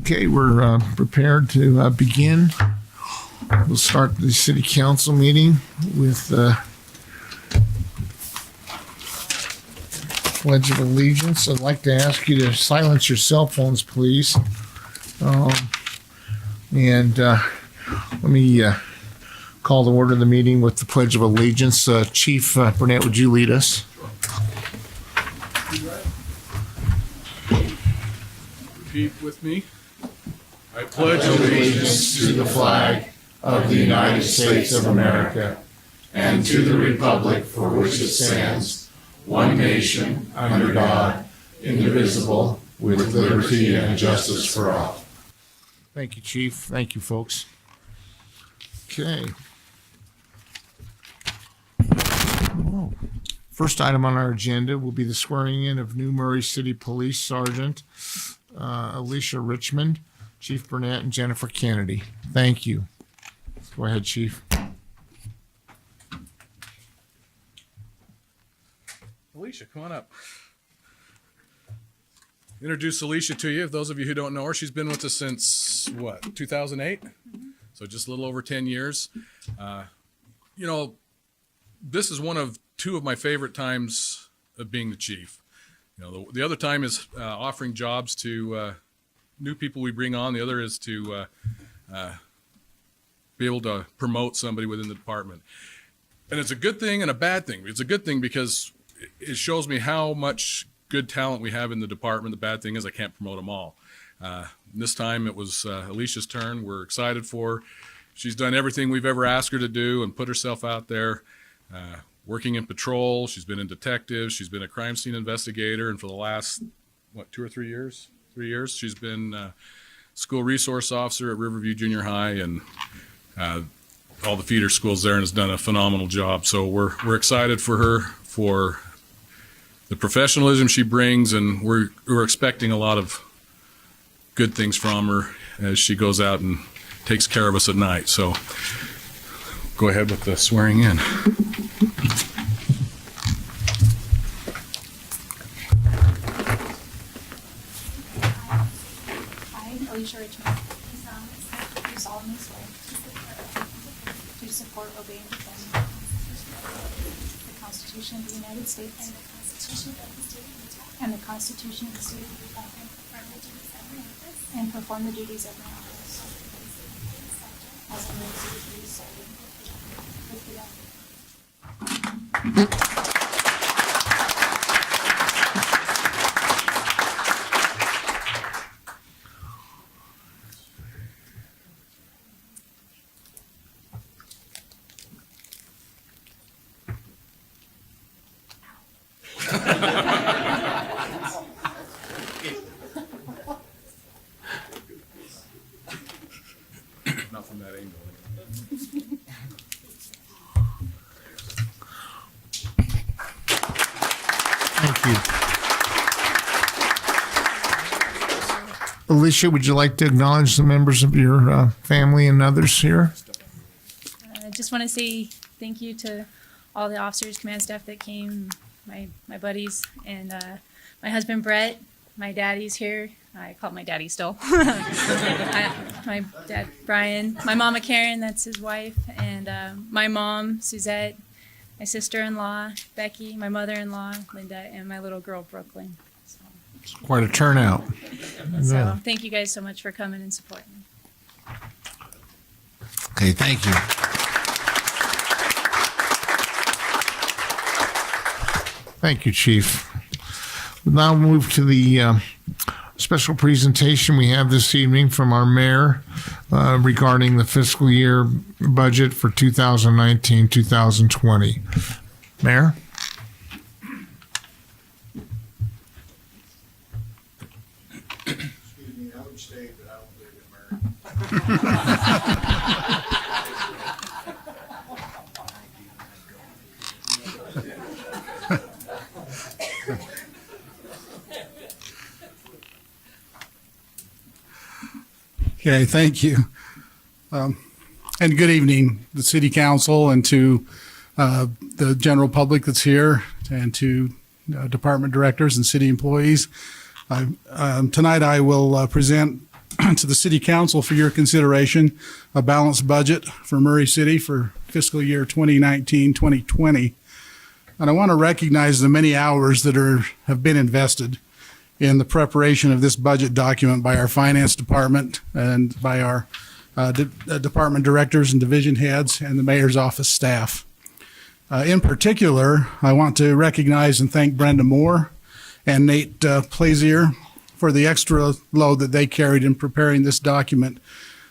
Okay, we're prepared to begin. We'll start the city council meeting with Pledge of Allegiance. I'd like to ask you to silence your cell phones, please. And let me call to order the meeting with the Pledge of Allegiance. Chief Burnett, would you lead us? Repeat with me. I pledge allegiance To the flag of the United States of America and to the republic for which it stands, one nation, under God, indivisible, with liberty and justice for all. Thank you, Chief. Thank you, folks. Okay. First item on our agenda will be the swearing in of new Murray City Police Sergeant Alicia Richmond, Chief Burnett, and Jennifer Kennedy. Thank you. Go ahead, Chief. Alicia, come on up. Introduce Alicia to you. If those of you who don't know her, she's been with us since, 2008? So just a little over 10 years. This is one of two of my favorite times of being the chief. The other time is offering jobs to new people we bring on. The other is to be able to promote somebody within the department. And it's a good thing and a bad thing. It's a good thing because it shows me how much good talent we have in the department. The bad thing is I can't promote them all. This time it was Alicia's turn. We're excited for her. She's done everything we've ever asked her to do and put herself out there. Working in patrol, she's been in detectives, she's been a crime scene investigator, and for the last, 2 or 3 years? 3 years, she's been school resource officer at Riverview Junior High and all the feeder schools there, and has done a phenomenal job. So we're excited for her, for the professionalism she brings, and we're expecting a lot of good things from her as she goes out and takes care of us at night. So go ahead with the swearing in. Alicia Richmond. Do solemnly swear to support, obey, and defend the Constitution of the United States and the Constitution of the State of Utah, and perform the duties of my office as a Murray City Police Sergeant with the Not from that angle. Thank you. Alicia, would you like to acknowledge the members of your family and others here? I just want to say thank you to all the officers, command staff that came, my buddies, and my husband Brett. My daddy's here. I call him my daddy still. My dad Brian, my mama Karen, that's his wife, and my mom Suzette, my sister-in-law Becky, my mother-in-law Linda, and my little girl Brooklyn. Quite a turnout. So thank you guys so much for coming and supporting me. Okay, thank you. Thank you, Chief. We'll now move to the special presentation we have this evening from our mayor regarding the fiscal year budget for 2019-2020. Mayor? Excuse me, I would stay, but I don't believe in Okay, thank you. And good evening, the City Council, and to the general public that's here, and to department directors and city employees. Tonight I will present to the City Council for your consideration a balanced budget for Murray City for fiscal year 2019-2020. And I want to recognize the many hours that have been invested in the preparation of this budget document by our finance department and by our department directors and division heads and the mayor's office staff. In particular, I want to recognize and thank Brenda Moore and Nate Plazier for the extra load that they carried in preparing this document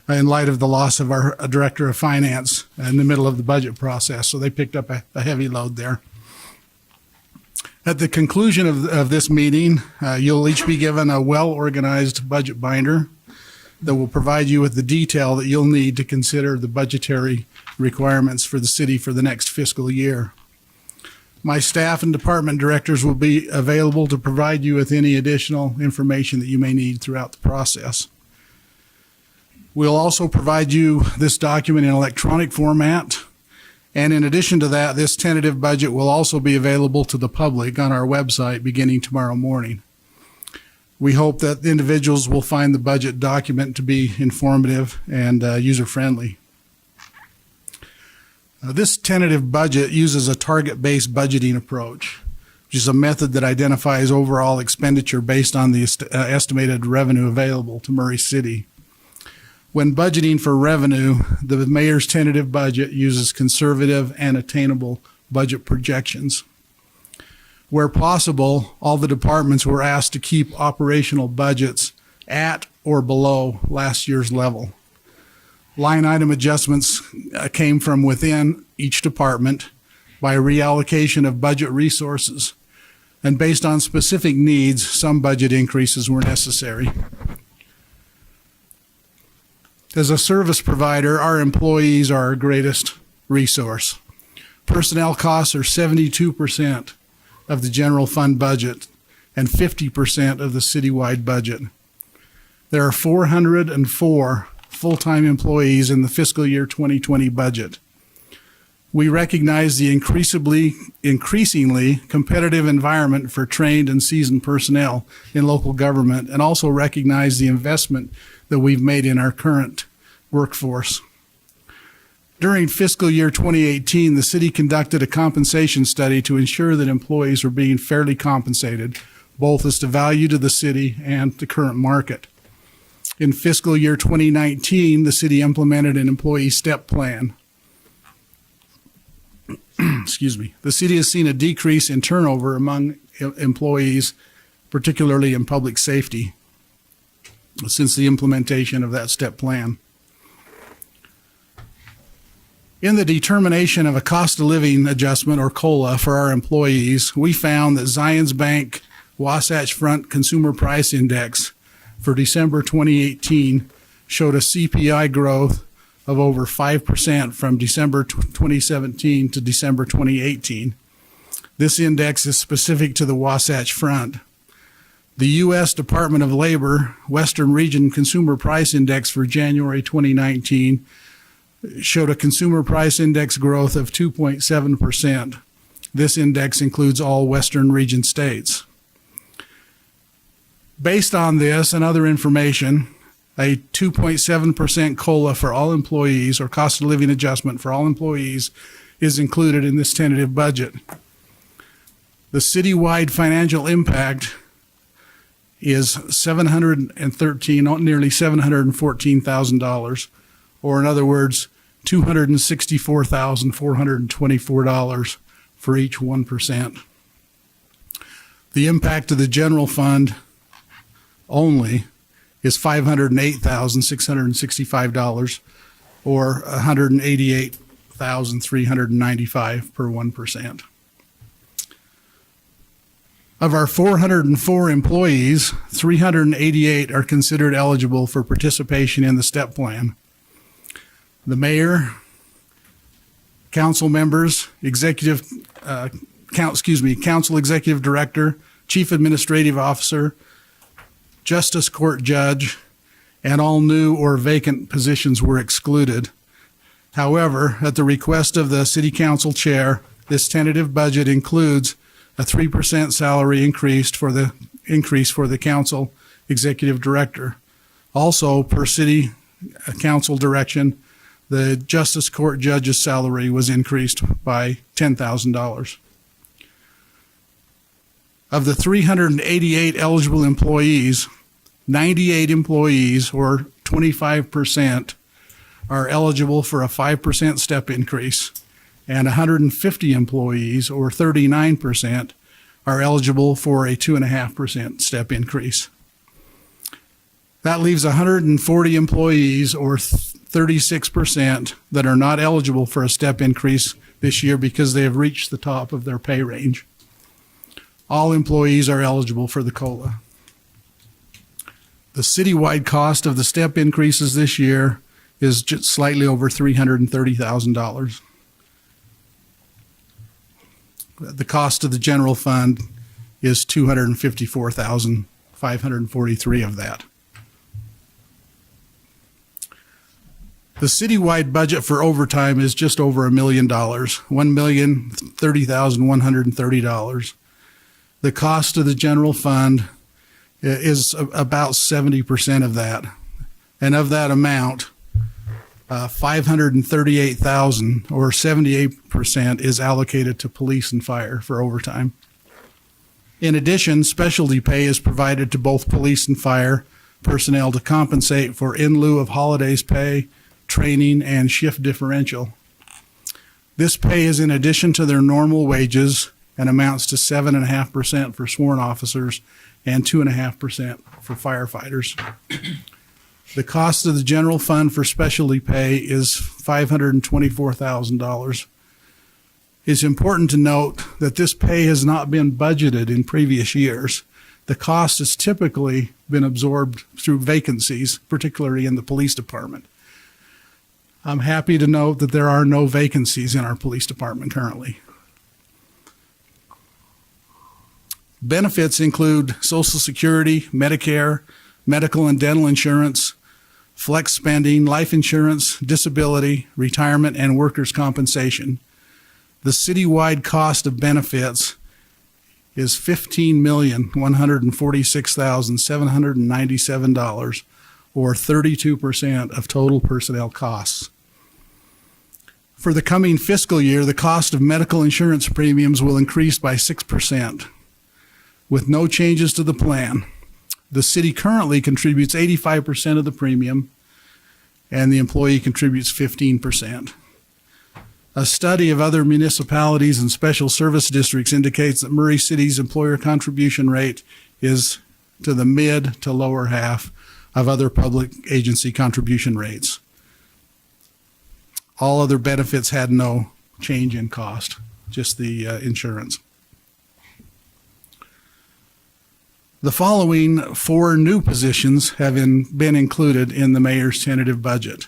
in light of the loss of our director of finance in the middle of the budget process. So they picked up a heavy load there. At the conclusion of this meeting, you'll each be given a well-organized budget binder that will provide you with the detail that you'll need to consider the budgetary requirements for the city for the next fiscal year. My staff and department directors will be available to provide you with any additional information that you may need throughout the process. We'll also provide you this document in electronic format. And in addition to that, this tentative budget will also be available to the public on our website beginning tomorrow morning. We hope that individuals will find the budget document to be informative and user-friendly. This tentative budget uses a target-based budgeting approach, which is a method that identifies overall expenditure based on the estimated revenue available to Murray City. When budgeting for revenue, the mayor's tentative budget uses conservative and attainable budget projections. Where possible, all the departments were asked to keep operational budgets at or below last year's level. Line item adjustments came from within each department by reallocation of budget resources, and based on specific needs, some budget increases were necessary. As a service provider, our employees are our greatest resource. Personnel costs are 72% of the general fund budget and 50% of the citywide budget. There are 404 full-time employees in the fiscal year 2020 budget. We recognize the increasingly competitive environment for trained and seasoned personnel in local government, and also recognize the investment that we've made in our current workforce. During fiscal year 2018, the city conducted a compensation study to ensure that employees were being fairly compensated, both as to value to the city and the current market. In fiscal year 2019, the city implemented an employee step plan. Excuse me. The city has seen a decrease in turnover among employees, particularly in public safety, since the implementation of that step plan. In the determination of a cost of living adjustment, or COLA, for our employees, we found that Zions Bank Wasatch Front Consumer Price Index for December 2018 showed a CPI growth of over 5% from December 2017 to December 2018. This index is specific to the Wasatch Front. The U.S. Department of Labor Western Region Consumer Price Index for January 2019 showed a consumer price index growth of 2.7%. This index includes all Western Region states. Based on this and other information, a 2.7% COLA for all employees, or cost of living adjustment for all employees, is included in this tentative budget. The citywide financial impact is nearly $714,000, or in other words, $264,424 for each 1%. The impact of the general fund only is $508,665, or $188,395 per 1%. Of our 404 employees, 388 are considered eligible for participation in the STEP plan. The mayor, council members, council executive director, chief administrative officer, justice court judge, and all new or vacant positions were excluded. However, at the request of the city council chair, this tentative budget includes a 3% salary increase for the council executive director. Also, per city council direction, the justice court judge's salary was increased by $10,000. Of the 388 eligible employees, 98 employees, or 25%, are eligible for a 5% step increase, and 150 employees, or 39%, are eligible for a 2.5% step increase. That leaves 140 employees, or 36%, that are not eligible for a step increase this year because they have reached the top of their pay range. All employees are eligible for the COLA. The citywide cost of the step increases this year is just slightly over $330,000. The cost of the general fund is $254,543 of that. The citywide budget for overtime is just over $1 million, $1,030,130. The cost of the general fund is about 70% of that. And of that amount, $538,000, or 78%, is allocated to police and fire for overtime. In addition, specialty pay is provided to both police and fire personnel to compensate for in lieu of holidays pay, training, and shift differential. This pay is in addition to their normal wages and amounts to 7.5% for sworn officers and 2.5% for firefighters. The cost of the general fund for specialty pay is $524,000. It's important to note that this pay has not been budgeted in previous years. The cost has typically been absorbed through vacancies, particularly in the police department. I'm happy to note that there are no vacancies in our police department currently. Benefits include Social Security, Medicare, medical and dental insurance, flex spending, life insurance, disability, retirement, and workers' compensation. The citywide cost of benefits is $15,146,797, or 32% of total personnel costs. For the coming fiscal year, the cost of medical insurance premiums will increase by 6%. With no changes to the plan, the city currently contributes 85% of the premium, and the employee contributes 15%. A study of other municipalities and special service districts indicates that Murray City's employer contribution rate is to the mid to lower half of other public agency contribution rates. All other benefits had no change in cost, just the insurance. The following 4 new positions have been included in the mayor's tentative budget.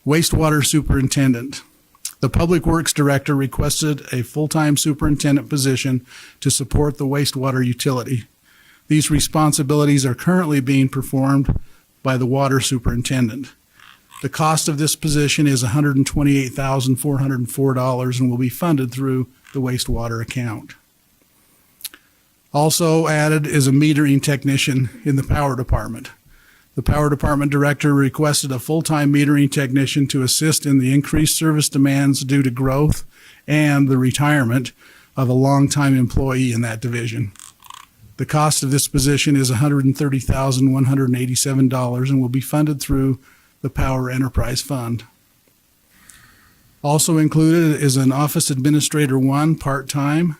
Wastewater superintendent. The Public Works Director requested a full-time superintendent position to support the wastewater utility. These responsibilities are currently being performed by the water superintendent. The cost of this position is $128,404 and will be funded through the wastewater account. Also added is a metering technician in the power department. The power department director requested a full-time metering technician to assist in the increased service demands due to growth and the retirement of a longtime employee in that division. The cost of this position is $130,187 and will be funded through the Power Enterprise Fund. Also included is an Office Administrator 1 part-time.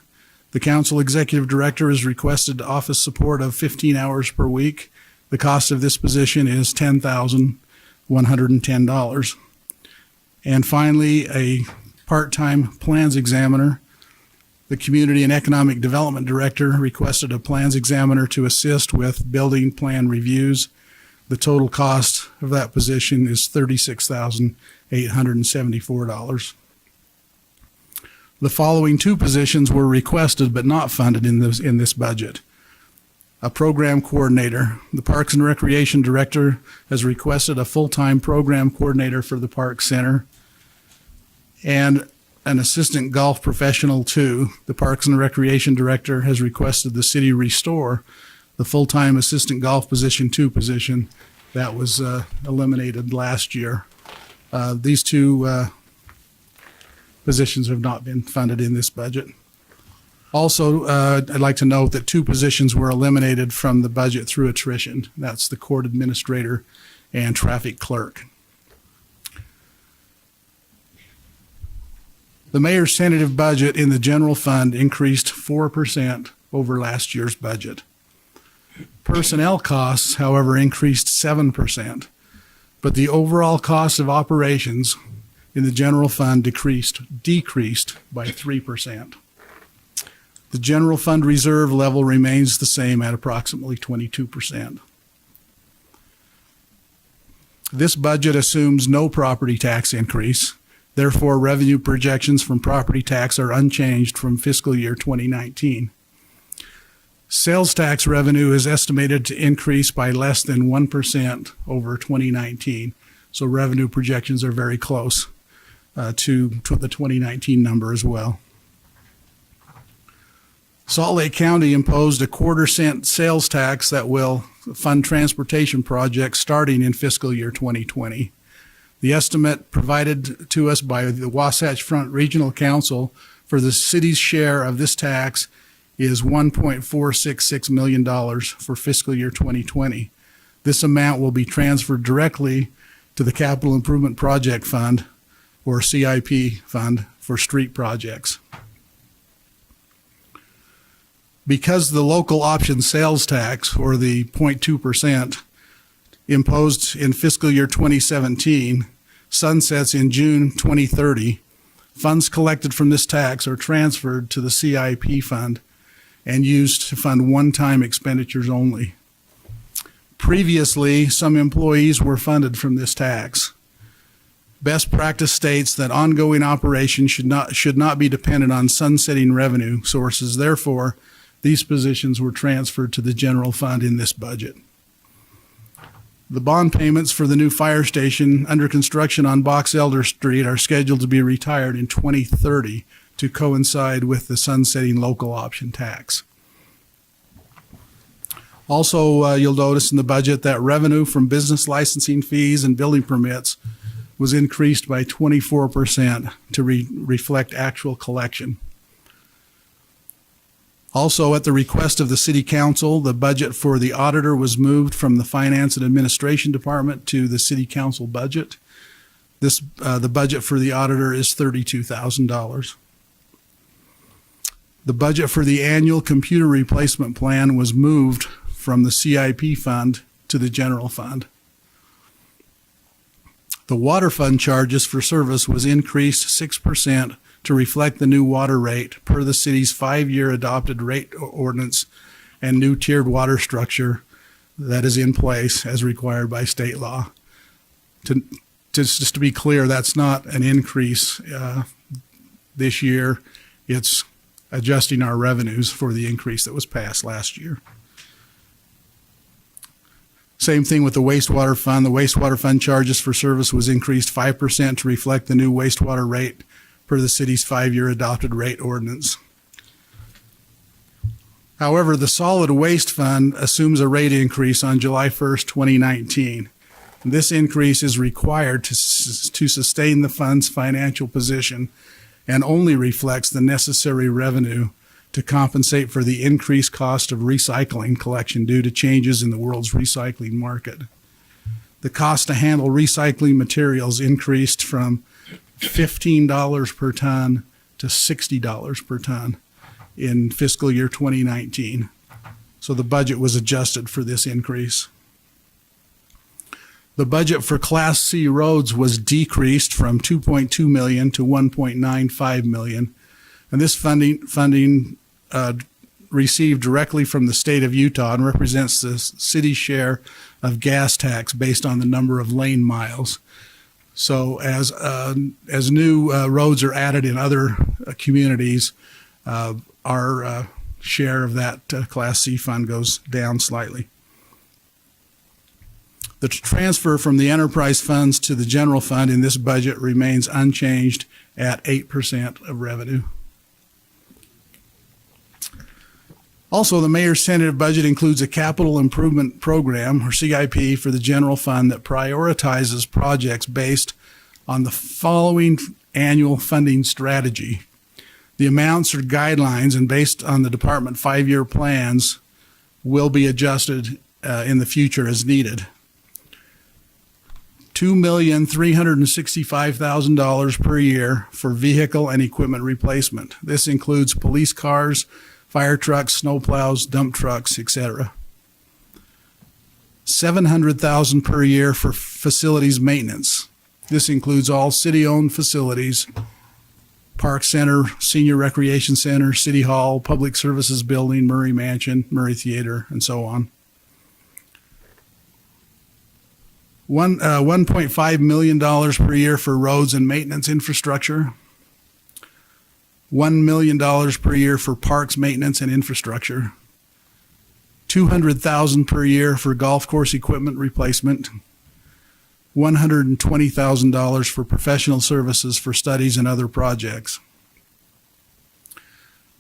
The council executive director has requested office support of 15 hours per week. The cost of this position is $10,110. And finally, a part-time plans examiner. The community and economic development director requested a plans examiner to assist with building plan reviews. The total cost of that position is $36,874. The following 2 positions were requested but not funded in this budget. A program coordinator. The Parks and Recreation Director has requested a full-time program coordinator for the Park Center, and an assistant golf professional 2. The Parks and Recreation Director has requested the city restore the full-time assistant golf position 2 position that was eliminated last year. These two positions have not been funded in this budget. Also, I'd like to note that 2 positions were eliminated from the budget through attrition. That's the court administrator and traffic clerk. The mayor's tentative budget in the general fund increased 4% over last year's budget. Personnel costs, however, increased 7%, but the overall cost of operations in the general fund decreased by 3%. The general fund reserve level remains the same at approximately 22%. This budget assumes no property tax increase. Therefore, revenue projections from property tax are unchanged from fiscal year 2019. Sales tax revenue is estimated to increase by less than 1% over 2019. So revenue projections are very close to the 2019 number as well. Salt Lake County imposed a 1/4-cent sales tax that will fund transportation projects starting in fiscal year 2020. The estimate provided to us by the Wasatch Front Regional Council for the city's share of this tax is $1.466 million for fiscal year 2020. This amount will be transferred directly to the Capital Improvement Project Fund, or CIP fund, for street projects. Because the local option sales tax, or the 0.2%, imposed in fiscal year 2017, sunsets in June 2030, funds collected from this tax are transferred to the CIP fund and used to fund one-time expenditures only. Previously, some employees were funded from this tax. Best practice states that ongoing operations should not be dependent on sunsetting revenue sources. Therefore, these positions were transferred to the general fund in this budget. The bond payments for the new fire station under construction on Box Elder Street are scheduled to be retired in 2030 to coincide with the sunsetting local option tax. Also, you'll notice in the budget that revenue from business licensing fees and building permits was increased by 24% to reflect actual collection. Also, at the request of the City Council, the budget for the auditor was moved from the Finance and Administration Department to the City Council budget. The budget for the auditor is $32,000. The budget for the annual computer replacement plan was moved from the CIP fund to the general fund. The water fund charges for service was increased 6% to reflect the new water rate per the city's 5-year adopted rate ordinance and new tiered water structure that is in place as required by state law. Just to be clear, that's not an increase this year. It's adjusting our revenues for the increase that was passed last year. Same thing with the wastewater fund. The wastewater fund charges for service was increased 5% to reflect the new wastewater rate per the city's 5-year adopted rate ordinance. However, the solid waste fund assumes a rate increase on July 1st, 2019. This increase is required to sustain the fund's financial position and only reflects the necessary revenue to compensate for the increased cost of recycling collection due to changes in the world's recycling market. The cost to handle recycling materials increased from $15 per ton to $60 per ton in fiscal year 2019. So the budget was adjusted for this increase. The budget for Class C roads was decreased from $2.2 million to $1.95 million. And this funding received directly from the state of Utah and represents the city's share of gas tax based on the number of lane miles. So as new roads are added in other communities, our share of that Class C fund goes down slightly. The transfer from the enterprise funds to the general fund in this budget remains unchanged at 8% of revenue. Also, the mayor's tentative budget includes a capital improvement program, or CIP, for the general fund that prioritizes projects based on the following annual funding strategy. The amounts or guidelines, and based on the department 5-year plans, will be adjusted in the future as needed. $2,365,000 per year for vehicle and equipment replacement. This includes police cars, fire trucks, snowplows, dump trucks, etc. $700,000 per year for facilities maintenance. This includes all city-owned facilities, Park Center, Senior Recreation Center, City Hall, Public Services Building, Murray Mansion, Murray Theater, and so on. $1.5 million per year for roads and maintenance infrastructure. $1 million per year for parks maintenance and infrastructure. $200,000 per year for golf course equipment replacement. $120,000 for professional services for studies and other projects.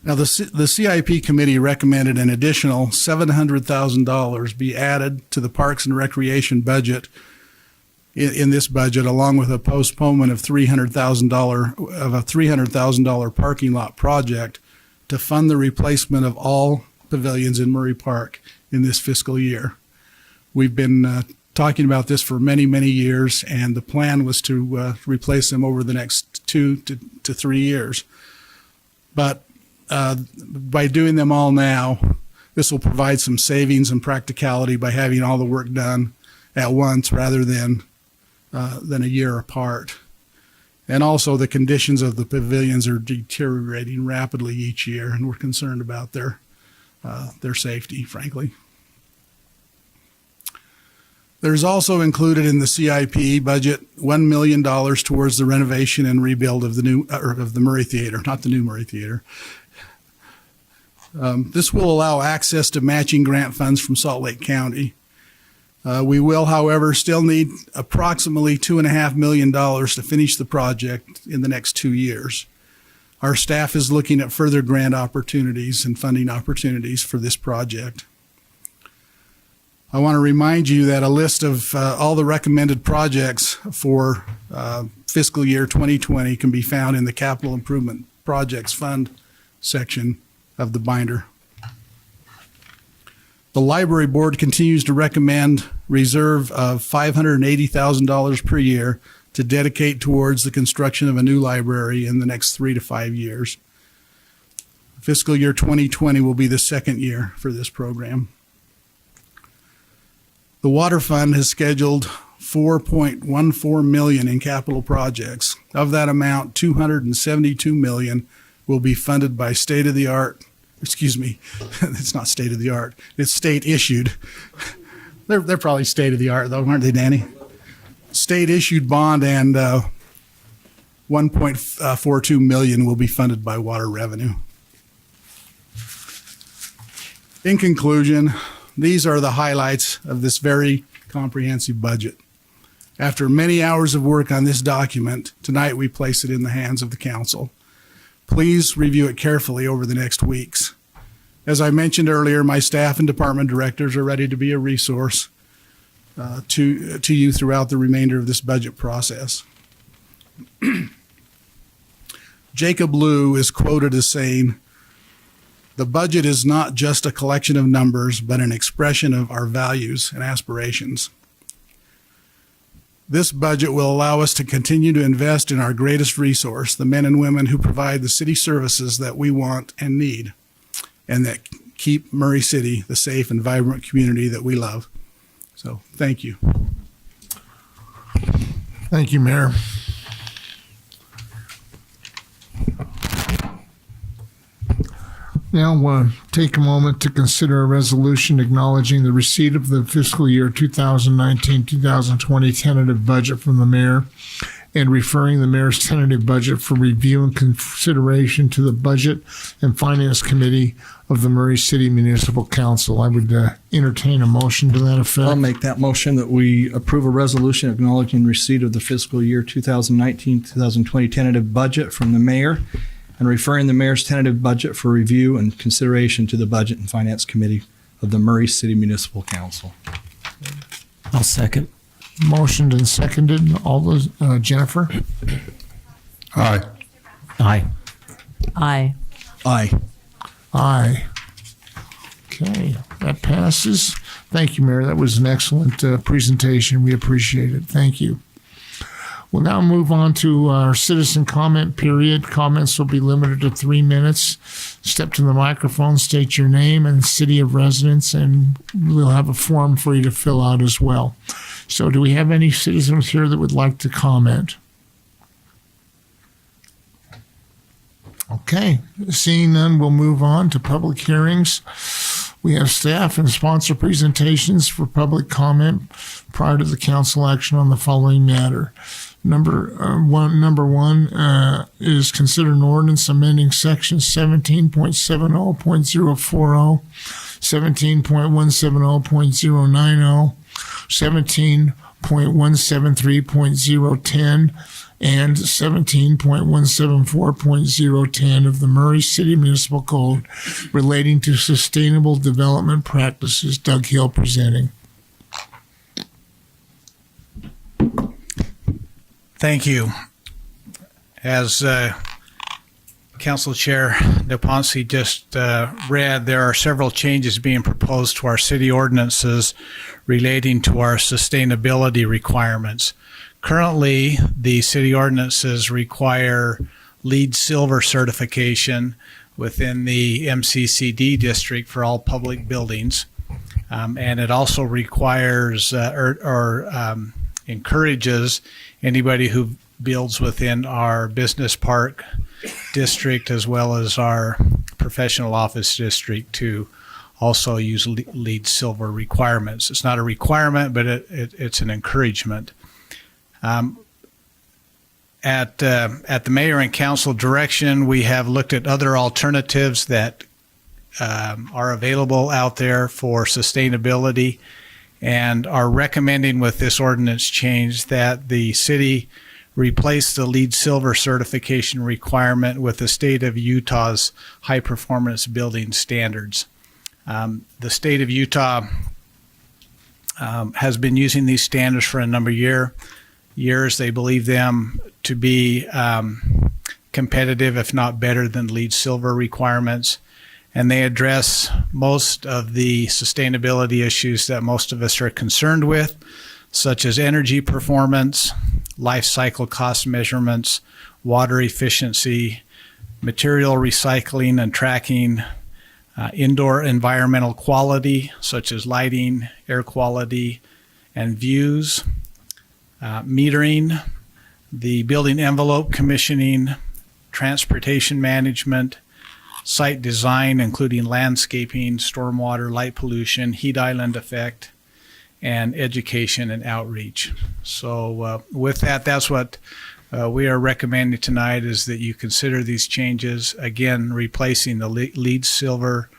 Now, the CIP committee recommended an additional $700,000 be added to the Parks and Recreation budget in this budget, along with a postponement of $300,000 parking lot project to fund the replacement of all pavilions in Murray Park in this fiscal year. We've been talking about this for many, many years, and the plan was to replace them over the next 2 to 3 years. But by doing them all now, this will provide some savings and practicality by having all the work done at once rather than a year apart. And also, the conditions of the pavilions are deteriorating rapidly each year, and we're concerned about their safety, frankly. There's also included in the CIP budget $1 million towards the renovation and rebuild of the Murray Theater, not the new Murray Theater. This will allow access to matching grant funds from Salt Lake County. We will, however, still need approximately $2.5 million to finish the project in the next 2 years. Our staff is looking at further grant opportunities and funding opportunities for this project. I want to remind you that a list of all the recommended projects for fiscal year 2020 can be found in the Capital Improvement Projects Fund section of the binder. The Library Board continues to recommend reserve of $580,000 per year to dedicate towards the construction of a new library in the next 3 to 5 years. Fiscal year 2020 will be the second year for this program. The Water Fund has scheduled $4.14 million in capital projects. Of that amount, $272 million will be funded by state-of-the-art. Excuse me, it's not state-of-the-art. It's state-issued. They're probably state-of-the-art, though, aren't they, Danny? State-issued bond and $1.42 million will be funded by water revenue. In conclusion, these are the highlights of this very comprehensive budget. After many hours of work on this document, tonight we place it in the hands of the council. Please review it carefully over the next weeks. As I mentioned earlier, my staff and department directors are ready to be a resource to you throughout the remainder of this budget process. Jacob Lew is quoted as saying, "The budget is not just a collection of numbers, but an expression of our values and aspirations." This budget will allow us to continue to invest in our greatest resource, the men and women who provide the city services that we want and need, and that keep Murray City the safe and vibrant community that we love. So, thank you. Thank you, Mayor. Now we'll take a moment to consider a resolution acknowledging the receipt of the fiscal year 2019-2020 tentative budget from the mayor and referring the mayor's tentative budget for review and consideration to the Budget and Finance Committee of the Murray City Municipal Council. I would entertain a motion to that effect. I'll make that motion that we approve a resolution acknowledging receipt of the fiscal year 2019-2020 tentative budget from the mayor and referring the mayor's tentative budget for review and consideration to the Budget and Finance Committee of the Murray City Municipal Council. I'll second. Motioned and seconded. All those, Jennifer? Aye. Aye. Aye. Aye. Aye. Okay, that passes. Thank you, Mayor. That was an excellent presentation. We appreciate it. Thank you. We'll now move on to our citizen comment period. Comments will be limited to 3 minutes. Step to the microphone, state your name and city of residence, and we'll have a form for you to fill out as well. So do we have any citizens here that would like to comment? Okay, seeing none, we'll move on to public hearings. We have staff and sponsor presentations for public comment prior to the council action on the following matter. Number one is consider an ordinance amending section 17.70.040, 17.170.090, 17.173.010, and 17.174.010 of the Murray City Municipal Code relating to sustainable development practices. Doug Hill presenting. Thank you. As Council Chair DePonce just read, there are several changes being proposed to our city ordinances relating to our sustainability requirements. Currently, the city ordinances require LEED Silver certification within the MCCD district for all public buildings. And it also requires encourages anybody who builds within our business park district as well as our professional office district to also use LEED Silver requirements. It's not a requirement, but it's an encouragement. At the mayor and council direction, we have looked at other alternatives that are available out there for sustainability and are recommending with this ordinance change that the city replace the LEED Silver certification requirement with the state of Utah's high performance building standards. The state of Utah has been using these standards for a number of years. They believe them to be competitive, if not better than LEED Silver requirements. And they address most of the sustainability issues that most of us are concerned with, such as energy performance, life cycle cost measurements, water efficiency, material recycling and tracking, indoor environmental quality, such as lighting, air quality, and views, metering, the building envelope commissioning, transportation management, site design, including landscaping, stormwater, light pollution, heat island effect, and education and outreach. So with that, that's what we are recommending tonight, is that you consider these changes, again, replacing the LEED Silver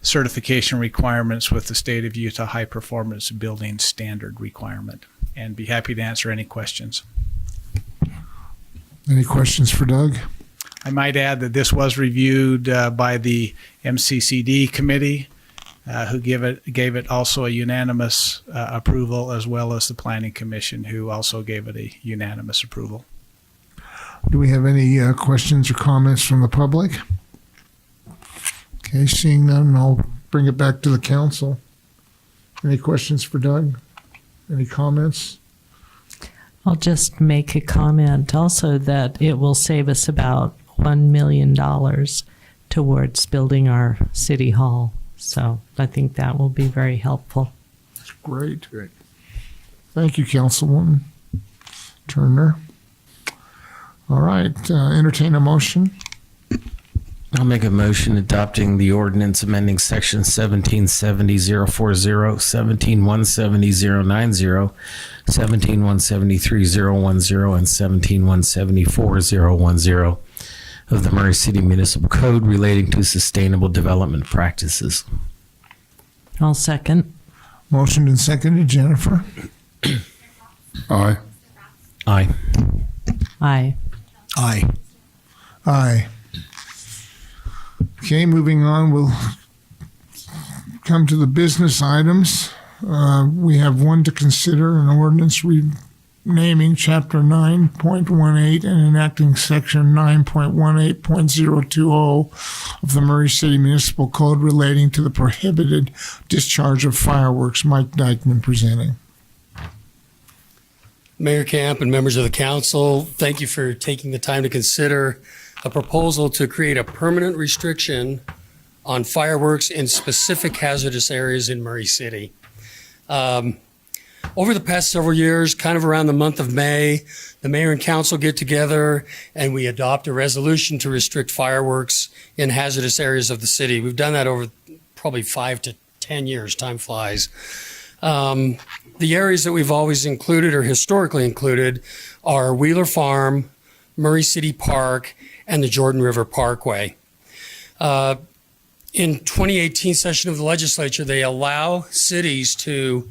certification requirements with the state of Utah high performance building standard requirement, and be happy to answer any questions. Any questions for Doug? I might add that this was reviewed by the MCCD committee, who gave it also a unanimous approval, as well as the Planning Commission, who also gave it a unanimous approval. Do we have any questions or comments from the public? Okay, seeing none, I'll bring it back to the council. Any questions for Doug? Any comments? I'll just make a comment also that it will save us about $1 million towards building our city hall. So I think that will be very helpful. Great. Thank you, Councilwoman Turner. All right, entertain a motion. I'll make a motion adopting the ordinance amending section 1770.040, 17.170.090, 17.173.010, and 17.174.010 of the Murray City Municipal Code relating to sustainable development practices. I'll second. Motioned and seconded. Jennifer? Aye. Aye. Aye. Aye. Aye. Okay, moving on, we'll come to the business items. We have one to consider, an ordinance renaming Chapter 9.18 and enacting Section 9.18.020 of the Murray City Municipal Code relating to the prohibited discharge of fireworks. Mike Dykeman presenting. Mayor Camp and members of the council, thank you for taking the time to consider a proposal to create a permanent restriction on fireworks in specific hazardous areas in Murray City. Over the past several years, kind of around the month of May, the mayor and council get together and we adopt a resolution to restrict fireworks in hazardous areas of the city. We've done that over probably 5 to 10 years. Time flies. The areas that we've always included or historically included are Wheeler Farm, Murray City Park, and the Jordan River Parkway. In 2018 session of the legislature, they allow cities to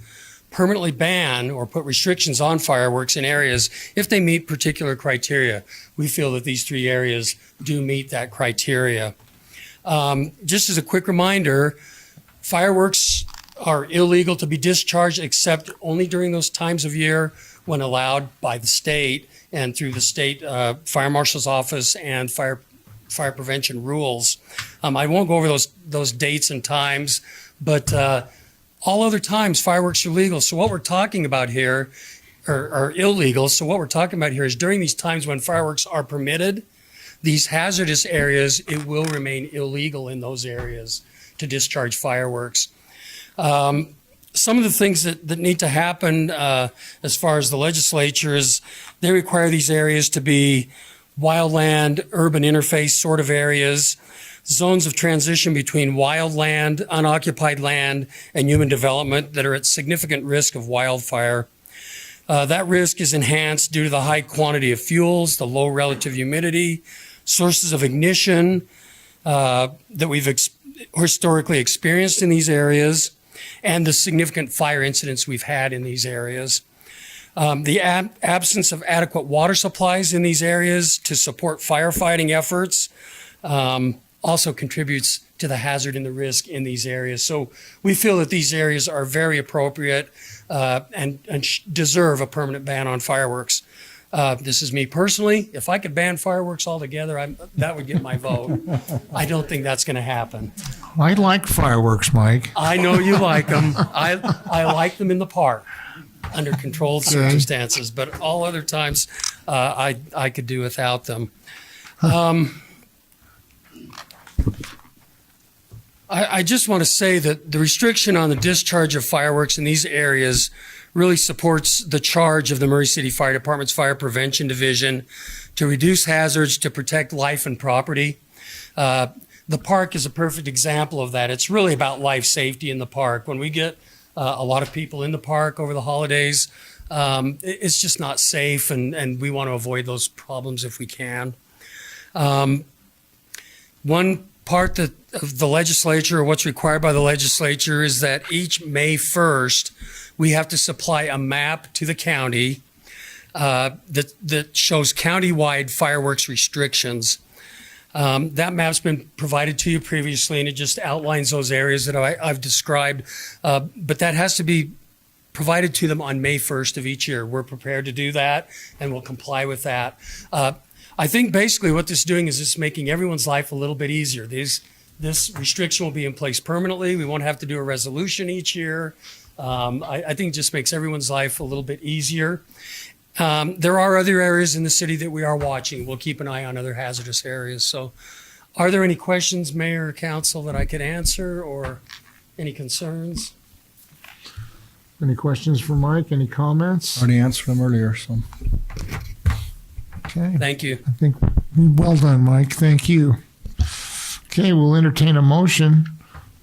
permanently ban or put restrictions on fireworks in areas if they meet particular criteria. We feel that these 3 areas do meet that criteria. Just as a quick reminder, fireworks are illegal to be discharged except only during those times of year when allowed by the state and through the state fire marshal's office and fire prevention rules. I won't go over those dates and times, but all other times fireworks are legal. So what we're talking about here are illegal. So what we're talking about here is during these times when fireworks are permitted, these hazardous areas, it will remain illegal in those areas to discharge fireworks. Some of the things that need to happen as far as the legislature is they require these areas to be wildland, urban interface sort of areas, zones of transition between wildland, unoccupied land, and human development that are at significant risk of wildfire. That risk is enhanced due to the high quantity of fuels, the low relative humidity, sources of ignition that we've historically experienced in these areas, and the significant fire incidents we've had in these areas. The absence of adequate water supplies in these areas to support firefighting efforts also contributes to the hazard and the risk in these areas. So we feel that these areas are very appropriate and deserve a permanent ban on fireworks. This is me personally. If I could ban fireworks altogether, that would get my vote. I don't think that's going to happen. I like fireworks, Mike. I know you like them. I like them in the park under controlled circumstances, but all other times I could do without them. I just want to say that the restriction on the discharge of fireworks in these areas really supports the charge of the Murray City Fire Department's Fire Prevention Division to reduce hazards, to protect life and property. The park is a perfect example of that. It's really about life safety in the park. When we get a lot of people in the park over the holidays, it's just not safe, and we want to avoid those problems if we can. One part of the legislature, or what's required by the legislature, is that each May 1st, we have to supply a map to the county that shows county-wide fireworks restrictions. That map's been provided to you previously, and it just outlines those areas that I've described. But that has to be provided to them on May 1st of each year. We're prepared to do that, and we'll comply with that. I think basically what this is doing is just making everyone's life a little bit easier. This restriction will be in place permanently. We won't have to do a resolution each year. I think it just makes everyone's life a little bit easier. There are other areas in the city that we are watching. We'll keep an eye on other hazardous areas. So are there any questions, Mayor or Council, that I could answer, or any concerns? Any questions for Mike? Any comments? Already answered them earlier, so. Okay. Thank you. I think, well done, Mike. Thank you. Okay, we'll entertain a motion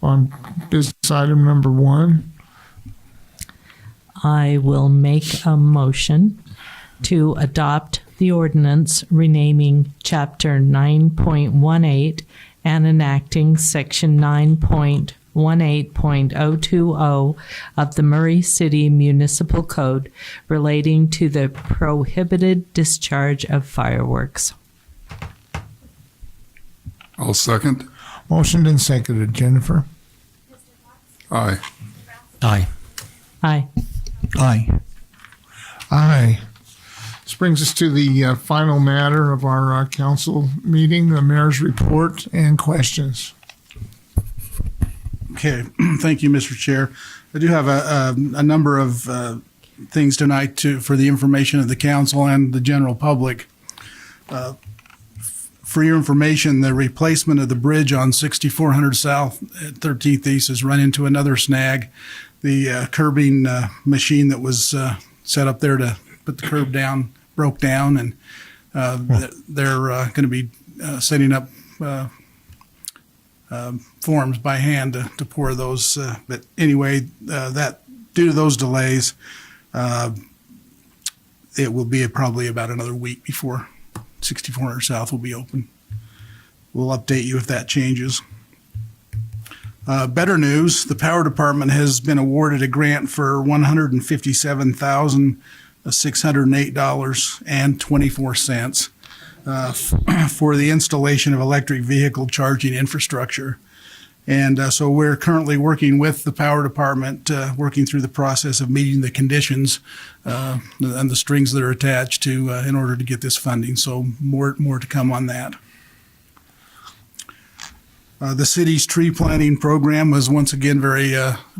on business item number 1. I will make a motion to adopt the ordinance renaming Chapter 9.18 and enacting Section 9.18.020 of the Murray City Municipal Code relating to the prohibited discharge of fireworks. I'll second. Motioned and seconded. Jennifer? Aye. Aye. Aye. Aye. Aye. This brings us to the final matter of our council meeting, the mayor's report and questions. Okay, thank you, Mr. Chair. I do have a number of things tonight for the information of the council and the general public. For your information, the replacement of the bridge on 6400 South at 13th East has run into another snag. The curbing machine that was set up there to put the curb down broke down, and they're going to be setting up forms by hand to pour those. But anyway, that due to those delays, it will be probably about another week before 6400 South will be open. We'll update you if that changes. Better news, the power department has been awarded a grant for $157,608.24 for the installation of electric vehicle charging infrastructure. And so we're currently working with the power department, working through the process of meeting the conditions and the strings that are attached to in order to get this funding. So more to come on that. The city's tree planting program was once again very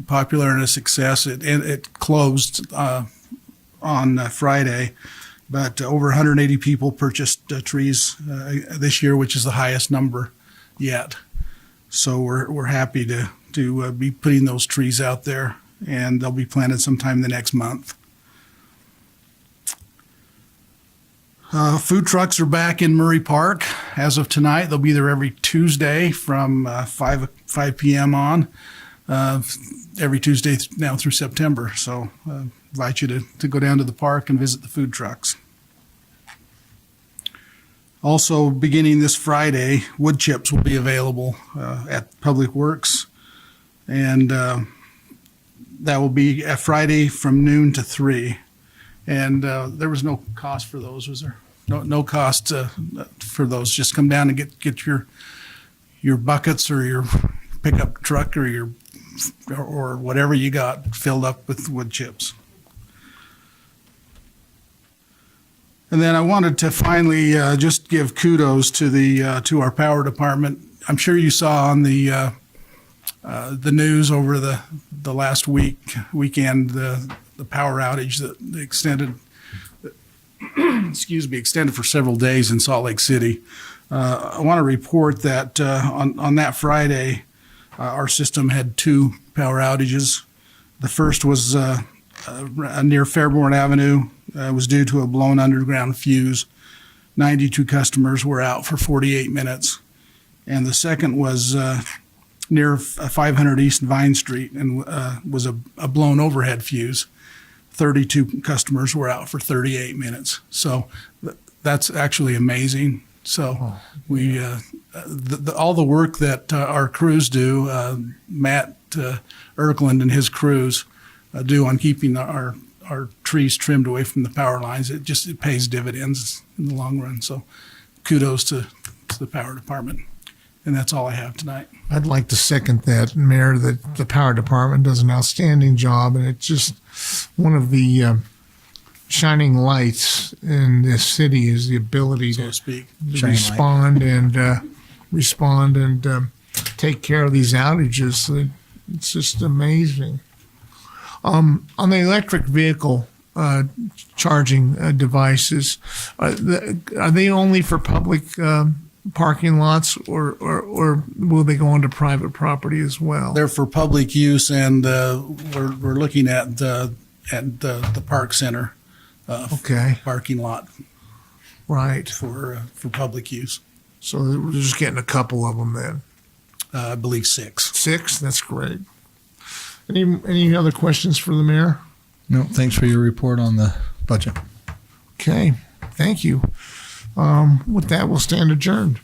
popular and a success. It closed on Friday, but over 180 people purchased trees this year, which is the highest number yet. So we're happy to be putting those trees out there, and they'll be planted sometime the next month. Food trucks are back in Murray Park as of tonight. They'll be there every Tuesday from 5 p.m. on, every Tuesday now through September. So invite you to go down to the park and visit the food trucks. Also, beginning this Friday, wood chips will be available at Public Works, and that will be a Friday from noon to 3. And there was no cost for those, was there? No cost for those. Just come down and get your buckets or your pickup truck or whatever you got filled up with wood chips. And then I wanted to finally just give kudos to our power department. I'm sure you saw on the news over the last weekend the power outage that extended for several days in Salt Lake City. I want to report that on that our system had 2 power outages. The first was near Fairborn Avenue. Was due to a blown underground fuse. 92 customers were out for 48 minutes. And the second was near 500 East Vine Street and was a blown overhead fuse. 32 customers were out for 38 minutes. So that's actually amazing. So we all the work that our crews do, Matt Erkland and his crews do on keeping our trees trimmed away from the power lines, it pays dividends in the long run. So kudos to the power department. And that's all I have tonight. I'd like to second that, Mayor, that the power department does an outstanding job, and it's just one of the shining lights in this city is the ability So to to speak. respond and take care of these outages. It's just amazing. On the electric vehicle charging devices, are they only for public parking lots, or will they go into private property as well? They're for public use, and we're looking at the park center Okay, parking lot right. for public use. So we're just getting a couple of them then. I believe 6. 6, that's great. Any other questions for the mayor? No, thanks for your report on the budget. Okay, thank you. With that, we'll stand adjourned.